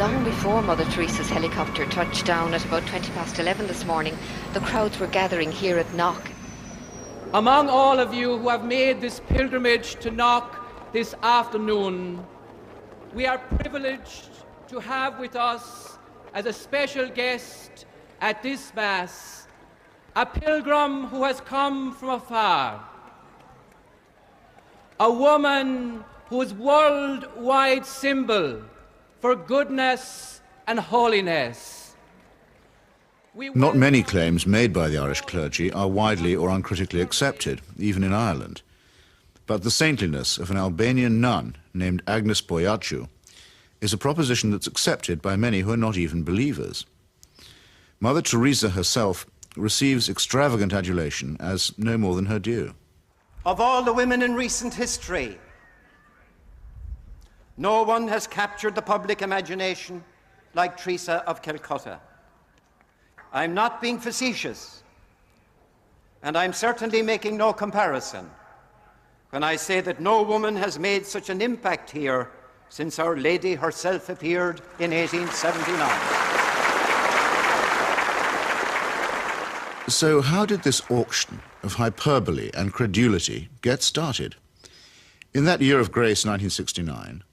Long before Mother Teresa's helicopter touched down at about 11:20 this morning, the crowds were gathering here at Knock. Among all of you who have made this pilgrimage to Knock this afternoon, we are privileged to have with us as a special guest at this Mass a pilgrim who has come from afar, a woman whose worldwide symbol for goodness and holiness. Not many claims made by the Irish clergy are widely or uncritically accepted, even in Ireland. But the saintliness of an Albanian nun named Agnes Boyaciu is a proposition that's accepted by many who are not even believers. Mother Teresa herself receives extravagant adulation as no more than her due. Of all the women in recent history, no one has captured the public imagination like Teresa of Calcutta. I'm not being facetious, and I'm certainly making no comparison when I say that no woman has made such an impact here since Our Lady herself appeared in 1879. So how did this auction of hyperbole and credulity get started? In that year of grace, 1969,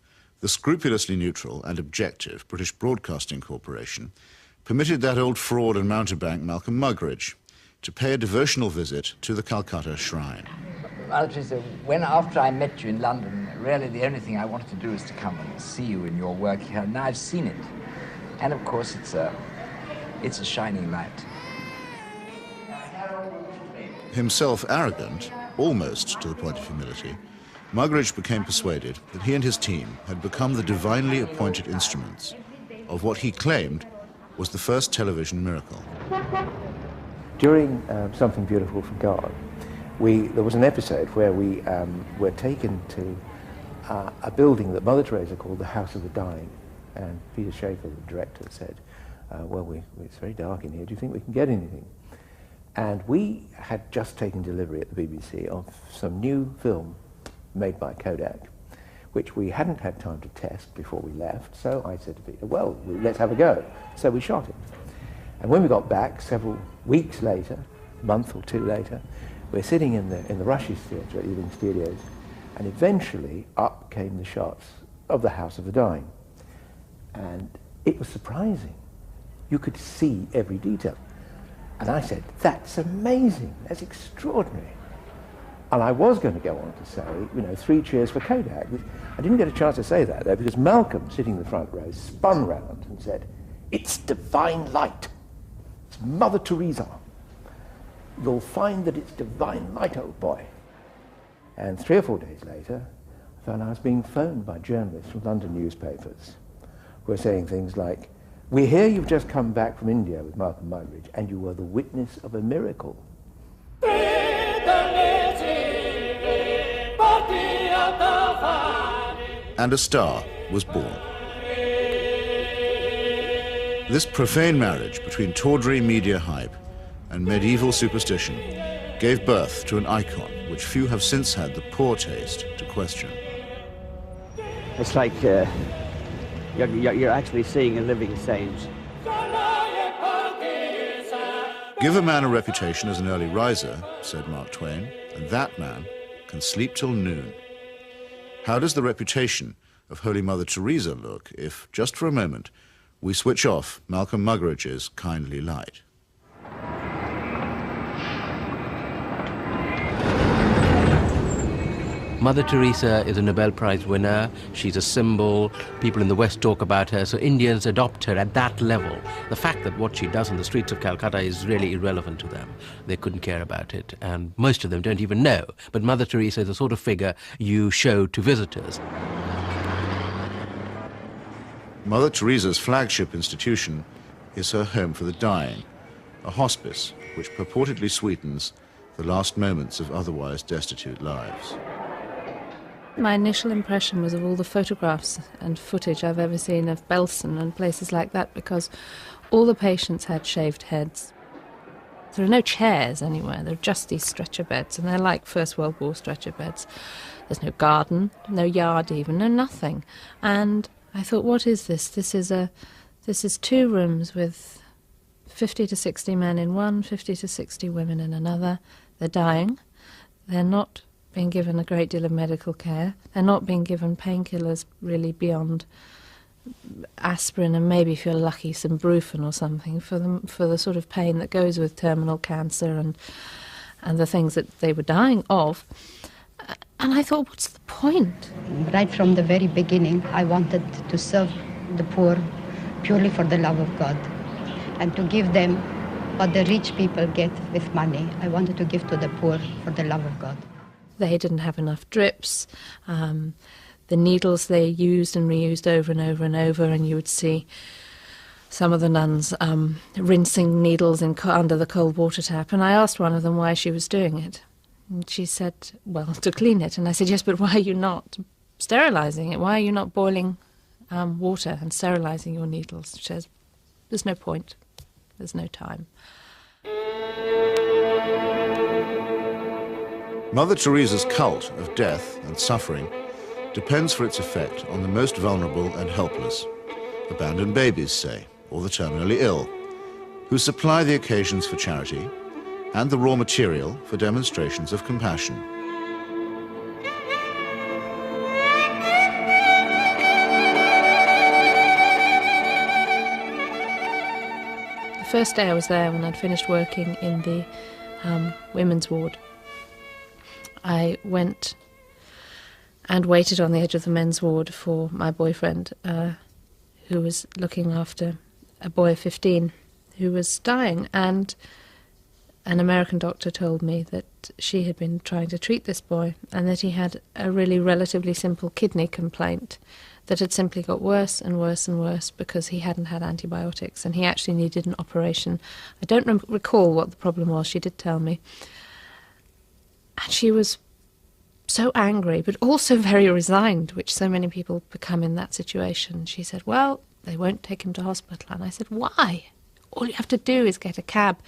the scrupulously neutral and objective British Broadcasting Corporation permitted that old fraud and mountebank Malcolm Muggeridge to pay a devotional visit to the Calcutta Shrine. Well, Teresa, after I met you in London, really the only thing I wanted to do is to come and see you in your work here. Now I've seen it. And of course it's a shining light. Himself arrogant, almost to the point of humility, Muggeridge became persuaded that he and his team had become the divinely appointed instruments of what he claimed was the first television miracle. During Something Beautiful from God, there was an episode where we were taken to a building that Mother Teresa called the House of the Dying, and Peter Schaefer, the director, said, it's very dark in here, do you think we can get anything? And we had just taken delivery at the BBC of some new film made by Kodak, which we hadn't had time to test before we left, so I said to Peter, well, let's have a go. So we shot it. And when we got back, several weeks later, a month or two later, we're sitting in the Rushes Theatre at Ealing Studios, and eventually up came the shots of the House of the Dying. And it was surprising. You could see every detail. And I said, that's amazing, that's extraordinary. And I was going to go on to say, 3 cheers for Kodak. I didn't get a chance to say that, though, because Malcolm, sitting in the front row, spun round and said, it's divine light. It's Mother Teresa. You'll find that it's divine light, old boy. And 3 or 4 days later, I found I was being phoned by journalists from London newspapers who were saying things like, we hear you've just come back from India with Malcolm Muggeridge, and you were the witness of a miracle. And a star was born. This profane marriage between tawdry media hype and medieval superstition gave birth to an icon which few have since had the poor taste to question. It's like you're actually seeing a living saint. Give a man a reputation as an early riser, said Mark Twain, and that man can sleep till noon. How does the reputation of Holy Mother Teresa look if, just for a moment, we switch off Malcolm Muggeridge's kindly light? Mother Teresa is a Nobel Prize winner. She's a symbol. People in the West talk about her, so Indians adopt her at that level. The fact that what she does on the streets of Calcutta is really irrelevant to them. They couldn't care about it, and most of them don't even know. But Mother Teresa is the sort of figure you show to visitors. Mother Teresa's flagship institution is her home for the dying, a hospice which purportedly sweetens the last moments of otherwise destitute lives. My initial impression was of all the photographs and footage I've ever seen of Belsen and places like that, because all the patients had shaved heads. There are no chairs anywhere, there are just these stretcher beds, and they're like First World War stretcher beds. There's no garden, no yard even, no nothing. And I thought, what is this? This is 2 rooms with 50 to 60 men in one, 50 to 60 women in another. They're dying. They're not being given a great deal of medical care. They're not being given painkillers really beyond aspirin and maybe, if you're lucky, some Brufen or something for the sort of pain that goes with terminal cancer and the things that they were dying of. And I thought, what's the point? Right from the very beginning, I wanted to serve the poor purely for the love of God and to give them what the rich people get with money. I wanted to give to the poor for the love of God. They didn't have enough drips. The needles they used and reused over and over and over, and you would see some of the nuns rinsing needles under the cold water tap. And I asked one of them why she was doing it. And she said, well, to clean it. And I said, yes, but why are you not sterilising it? Why are you not boiling water and sterilising your needles? She says, there's no point. There's no time. Mother Teresa's cult of death and suffering depends for its effect on the most vulnerable and helpless, abandoned babies, say, or the terminally ill, who supply the occasions for charity and the raw material for demonstrations of compassion. The first day I was there, when I'd finished working in the women's ward, I went and waited on the edge of the men's ward for my boyfriend, who was looking after a boy of 15 who was dying. And an American doctor told me that she had been trying to treat this boy and that he had a really relatively simple kidney complaint that had simply got worse and worse and worse because he hadn't had antibiotics, and he actually needed an operation. I don't recall what the problem was. She did tell me. And she was so angry, but also very resigned, which so many people become in that situation. She said, well, they won't take him to hospital. And I said, why? All you have to do is get a cab,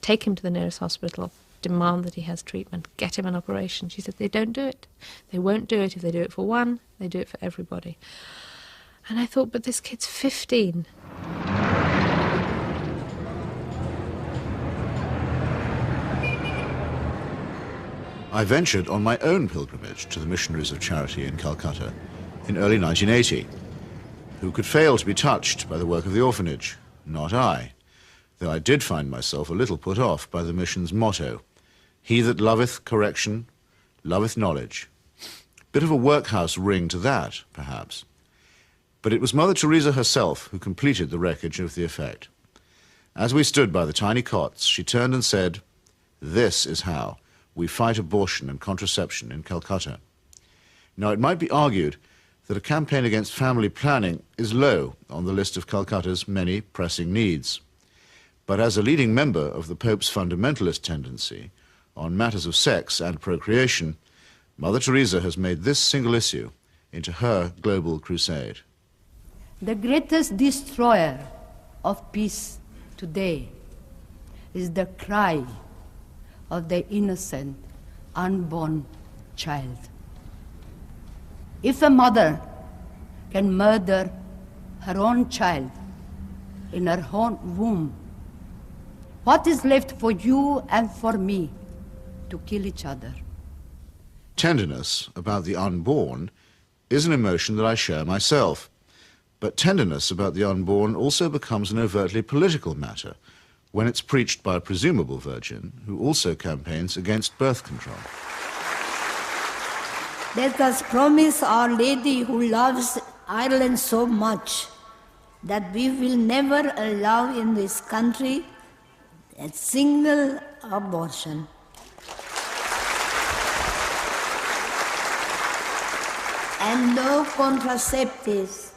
take him to the nearest hospital, demand that he has treatment, get him an operation. She said, they don't do it. They won't do it. If they do it for one, they do it for everybody. And I thought, but this kid's 15. I ventured on my own pilgrimage to the missionaries of charity in Calcutta in early 1980. Who could fail to be touched by the work of the orphanage? Not I, though I did find myself a little put off by the mission's motto, he that loveth correction, loveth knowledge. Bit of a workhouse ring to that, perhaps. But it was Mother Teresa herself who completed the wreckage of the effect. As we stood by the tiny cots, she turned and said, this is how we fight abortion and contraception in Calcutta. Now, it might be argued that a campaign against family planning is low on the list of Calcutta's many pressing needs. But as a leading member of the Pope's fundamentalist tendency on matters of sex and procreation, Mother Teresa has made this single issue into her global crusade. The greatest destroyer of peace today is the cry of the innocent, unborn child. If a mother can murder her own child in her own womb, what is left for you and for me to kill each other? Tenderness about the unborn is an emotion that I share myself. But tenderness about the unborn also becomes an overtly political matter when it's preached by a presumable virgin who also campaigns against birth control. Let us promise Our Lady, who loves Ireland so much, that we will never allow in this country a single abortion. And no contraceptives.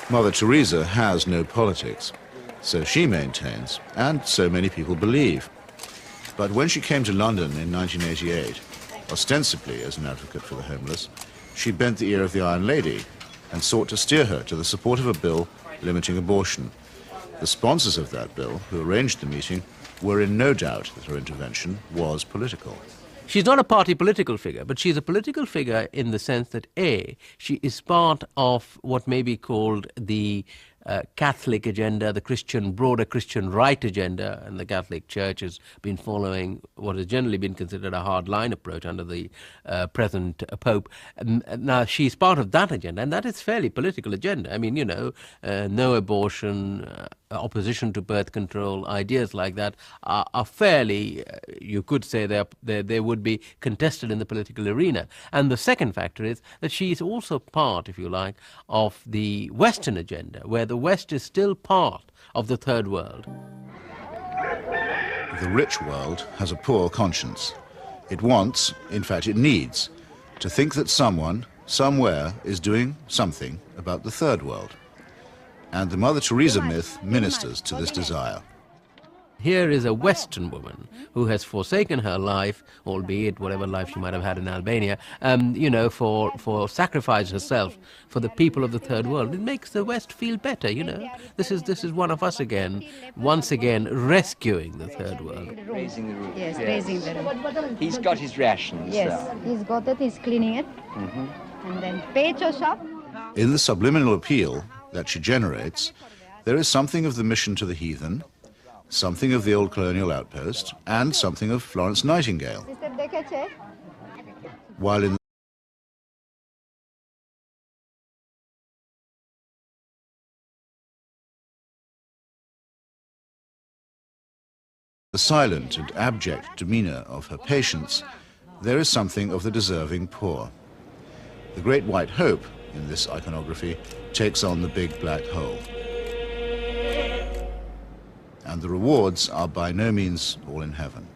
Mother Teresa has no politics, so she maintains, and so many people believe. But when she came to London in 1988, ostensibly as an advocate for the homeless, she bent the ear of the Iron Lady and sought to steer her to the support of a bill limiting abortion. The sponsors of that bill, who arranged the meeting, were in no doubt that her intervention was political. She's not a party political figure, but she's a political figure in the sense that, A, she is part of what may be called the Catholic agenda, the broader Christian right agenda, and the Catholic Church has been following what has generally been considered a hard-line approach under the present Pope. Now, she's part of that agenda, and that is fairly political agenda. I mean, no abortion, opposition to birth control, ideas like that are fairly, you could say they would be contested in the political arena. And the second factor is that she is also part, if you like, of the Western agenda, where the West is still part of the third world. The rich world has a poor conscience. It wants, in fact it needs, to think that someone, somewhere, is doing something about the third world. And the Mother Teresa myth ministers to this desire. Here is a Western woman who has forsaken her life, albeit whatever life she might have had in Albania, for sacrifice herself for the people of the third world. It makes the West feel better, This is one of us again, once again rescuing the third world. Raising the roof. Yes, raising the roof. He's got his rations. Yes, he's got it, he's cleaning it. And then pecho shop. In the subliminal appeal that she generates, there is something of the mission to the heathen, something of the old colonial outpost, and something of Florence Nightingale. While in the silent and abject demeanor of her patients, there is something of the deserving poor. The great white hope in this iconography takes on the big black hole. And the rewards are by no means all in heaven.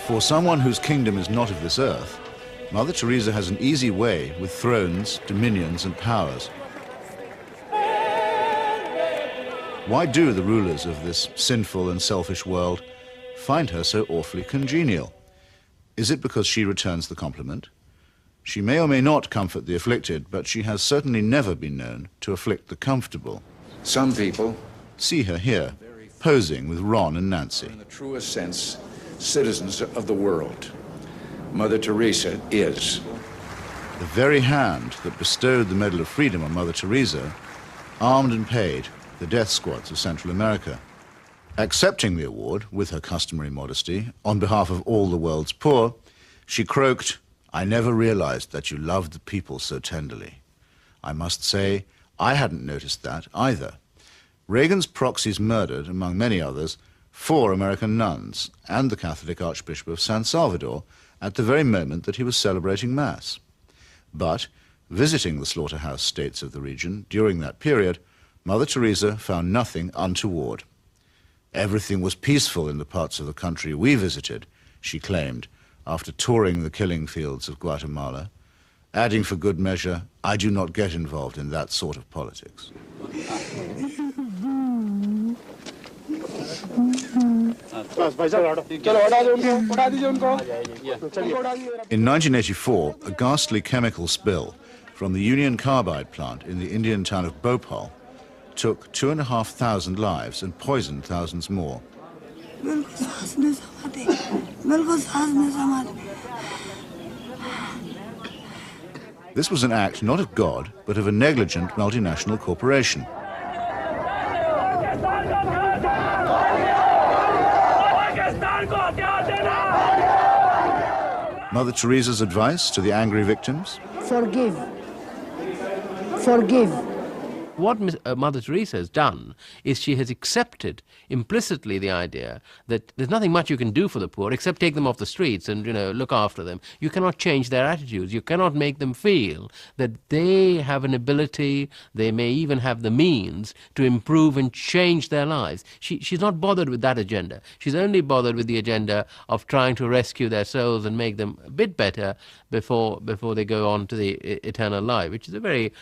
For someone whose kingdom is not of this earth, Mother Teresa has an easy way with thrones, dominions, and powers. Why do the rulers of this sinful and selfish world find her so awfully congenial? Is it because she returns the compliment? She may or may not comfort the afflicted, but she has certainly never been known to afflict the comfortable. Some people see her here, posing with Ron and Nancy. In the truest sense, citizens of the world. Mother Teresa is. The very hand that bestowed the Medal of Freedom on Mother Teresa armed and paid the death squads of Central America. Accepting the award, with her customary modesty, on behalf of all the world's poor, she croaked, "I never realized that you loved the people so tenderly." I must say, I hadn't noticed that either. Reagan's proxies murdered, among many others, 4 American nuns and the Catholic Archbishop of San Salvador at the very moment that he was celebrating Mass. But, visiting the slaughterhouse states of the region during that period, Mother Teresa found nothing untoward. Everything was peaceful in the parts of the country we visited, she claimed, after touring the killing fields of Guatemala, adding for good measure, "I do not get involved in that sort of politics." In 1984, a ghastly chemical spill from the Union Carbide plant in the Indian town of Bhopal took 2,500 lives and poisoned thousands more. This was an act not of God, but of a negligent multinational corporation. Mother Teresa's advice to the angry victims? Forgive. Forgive. What Mother Teresa has done is she has accepted implicitly the idea that there's nothing much you can do for the poor except take them off the streets and, look after them. You cannot change their attitudes. You cannot make them feel that they have an ability, they may even have the means to improve and change their lives. She's not bothered with that agenda. She's only bothered with the agenda of trying to rescue their souls and make them a bit better before they go on to the eternal life, which is a very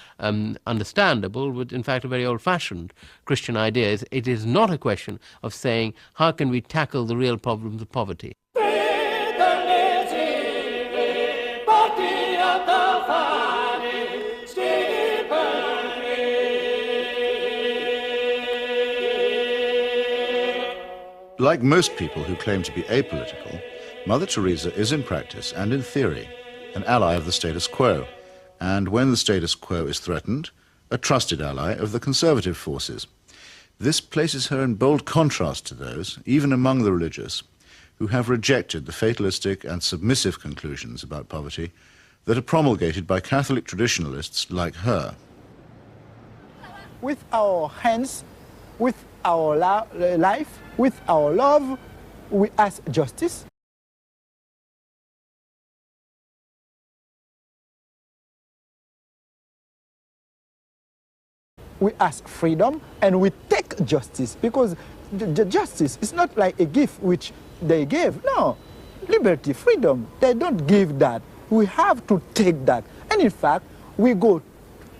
understandable, with, in fact, a very old-fashioned Christian idea. It is not a question of saying, how can we tackle the real problems of poverty? Like most people who claim to be apolitical, Mother Teresa is in practice and in theory an ally of the status quo, and when the status quo is threatened, a trusted ally of the conservative forces. This places her in bold contrast to those, even among the religious, who have rejected the fatalistic and submissive conclusions about poverty that are promulgated by Catholic traditionalists like her. With our hands, with our life, with our love, we ask justice. We ask freedom, and we take justice, because the justice is not like a gift which they gave. No, liberty, freedom, they don't give that. We have to take that. And in fact, we go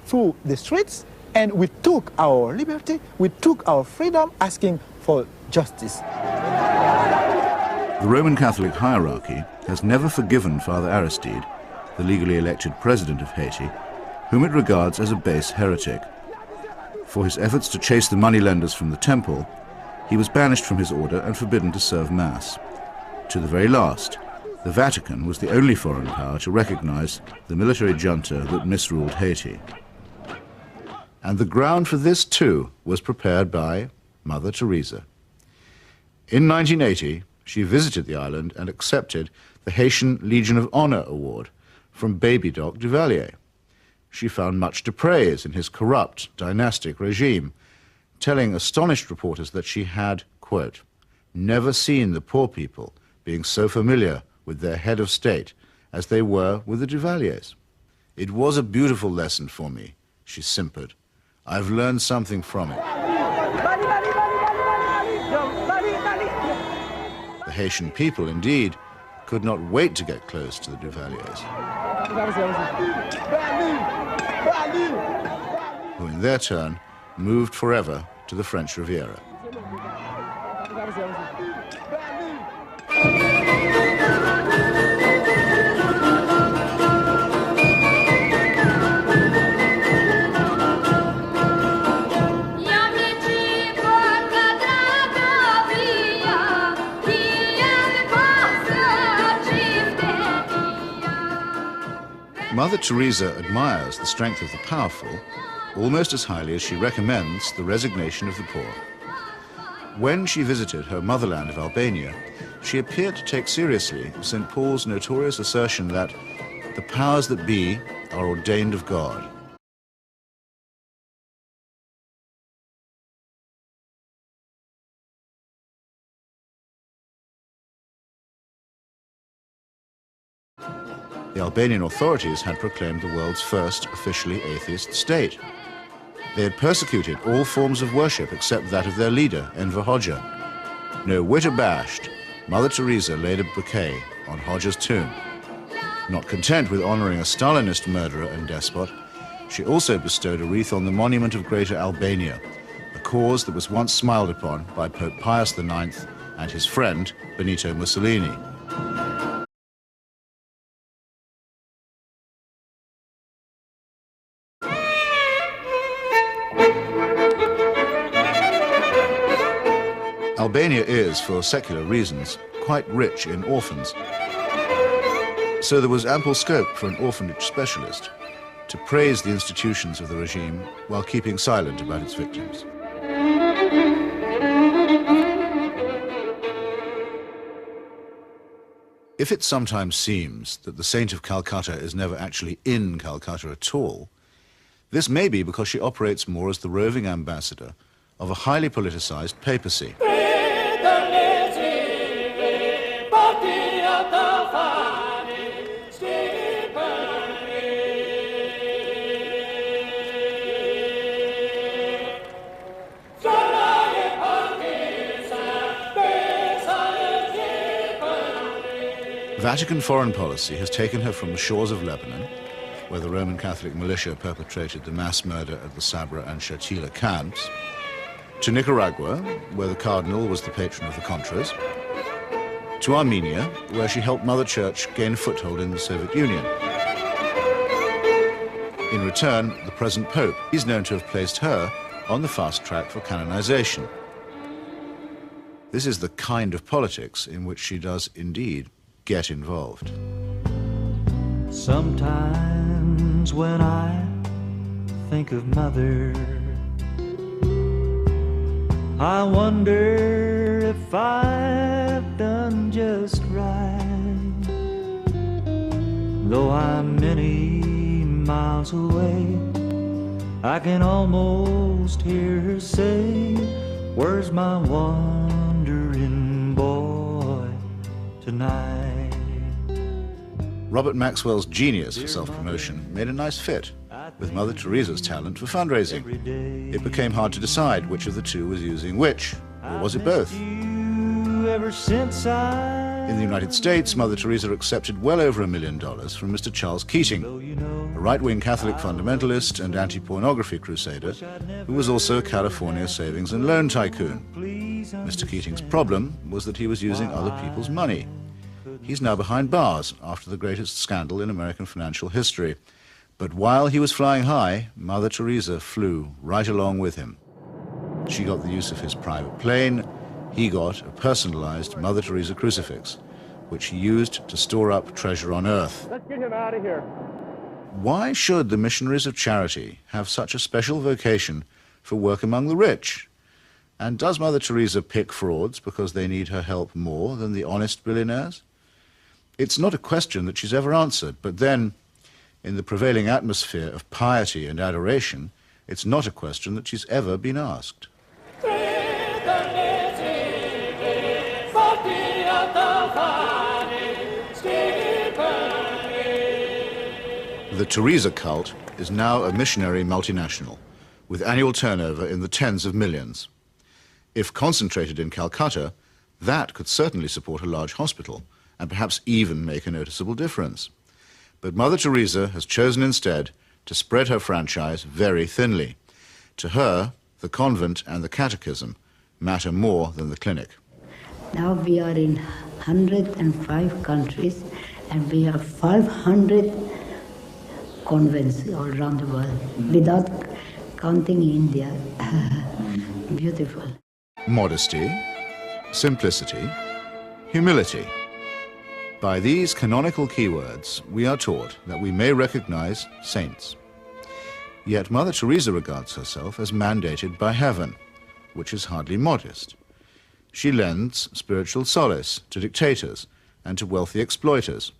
through the streets and we took our liberty, we took our freedom, asking for justice. The Roman Catholic hierarchy has never forgiven Father Aristide, the legally elected president of Haiti, whom it regards as a base heretic. For his efforts to chase the moneylenders from the temple, he was banished from his order and forbidden to serve Mass. To the very last, the Vatican was the only foreign power to recognize the military junta that misruled Haiti. And the ground for this, too, was prepared by Mother Teresa. In 1980, she visited the island and accepted the Haitian Legion of Honor Award from Baby Doc Duvalier. She found much to praise in his corrupt, dynastic regime, telling astonished reporters that she had, quote, never seen the poor people being so familiar with their head of state as they were with the Duvaliers. It was a beautiful lesson for me, she simpered. I've learned something from it. The Haitian people, indeed, could not wait to get close to the Duvaliers, who in their turn moved forever to the French Riviera. Mother Teresa admires the strength of the powerful almost as highly as she recommends the resignation of the poor. When she visited her motherland of Albania, she appeared to take seriously St. Paul's notorious assertion that the powers that be are ordained of God. The Albanian authorities had proclaimed the world's first officially atheist state. They had persecuted all forms of worship except that of their leader, Enver Hoxha. No whit abashed, Mother Teresa laid a bouquet on Hoxha's tomb. Not content with honoring a Stalinist murderer and despot, she also bestowed a wreath on the monument of Greater Albania, a cause that was once smiled upon by Pope Pius IX and his friend, Benito Mussolini. Albania is, for secular reasons, quite rich in orphans. So there was ample scope for an orphanage specialist to praise the institutions of the regime while keeping silent about its victims. If it sometimes seems that the Saint of Calcutta is never actually in Calcutta at all, this may be because she operates more as the roving ambassador of a highly politicized papacy. Vatican foreign policy has taken her from the shores of Lebanon, where the Roman Catholic militia perpetrated the mass murder at the Sabra and Shatila camps, to Nicaragua, where the cardinal was the patron of the Contras, to Armenia, where she helped Mother Church gain a foothold in the Soviet Union. In return, the present Pope is known to have placed her on the fast track for canonization. This is the kind of politics in which she does indeed get involved. Sometimes when I think of Mother, I wonder if I've done just right. Though I'm many miles away, I can almost hear her say, "Where's my wandering boy tonight?" Robert Maxwell's genius for self-promotion made a nice fit with Mother Teresa's talent for fundraising. It became hard to decide which of the two was using which, or was it both? In the United States, Mother Teresa accepted well over $1 million from Mr. Charles Keating, a right-wing Catholic fundamentalist and anti-pornography crusader who was also a California savings and loan tycoon. Mr. Keating's problem was that he was using other people's money. He's now behind bars after the greatest scandal in American financial history. But while he was flying high, Mother Teresa flew right along with him. She got the use of his private plane. He got a personalized Mother Teresa crucifix, which he used to store up treasure on earth. Let's get him out of here. Why should the missionaries of charity have such a special vocation for work among the rich? And does Mother Teresa pick frauds because they need her help more than the honest billionaires? It's not a question that she's ever answered, but then, in the prevailing atmosphere of piety and adoration, it's not a question that she's ever been asked. The Teresa cult is now a missionary multinational, with annual turnover in the tens of millions. If concentrated in Calcutta, that could certainly support a large hospital, and perhaps even make a noticeable difference. But Mother Teresa has chosen instead to spread her franchise very thinly. To her, the convent and the catechism matter more than the clinic. Now we are in 105 countries and we have 500 convents all around the world, without counting India. Beautiful. Modesty, simplicity, humility. By these canonical keywords, we are taught that we may recognize saints. Yet Mother Teresa regards herself as mandated by heaven, which is hardly modest. She lends spiritual solace to dictators and to wealthy exploiters,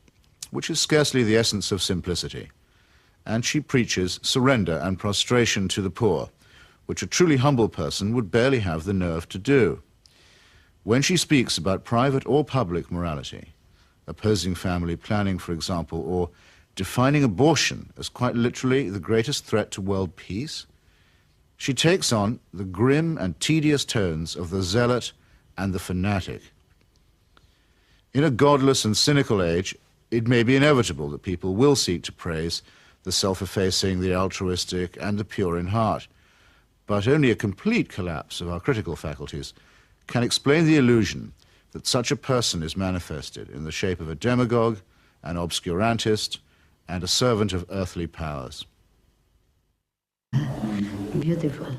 which is scarcely the essence of simplicity. And she preaches surrender and prostration to the poor, which a truly humble person would barely have the nerve to do. When she speaks about private or public morality, opposing family planning, for example, or defining abortion as quite literally the greatest threat to world peace, she takes on the grim and tedious tones of the zealot and the fanatic. In a godless and cynical age, it may be inevitable that people will seek to praise the self-effacing, the altruistic, and the pure in heart. But only a complete collapse of our critical faculties can explain the illusion that such a person is manifested in the shape of a demagogue, an obscurantist, and a servant of earthly powers. Beautiful.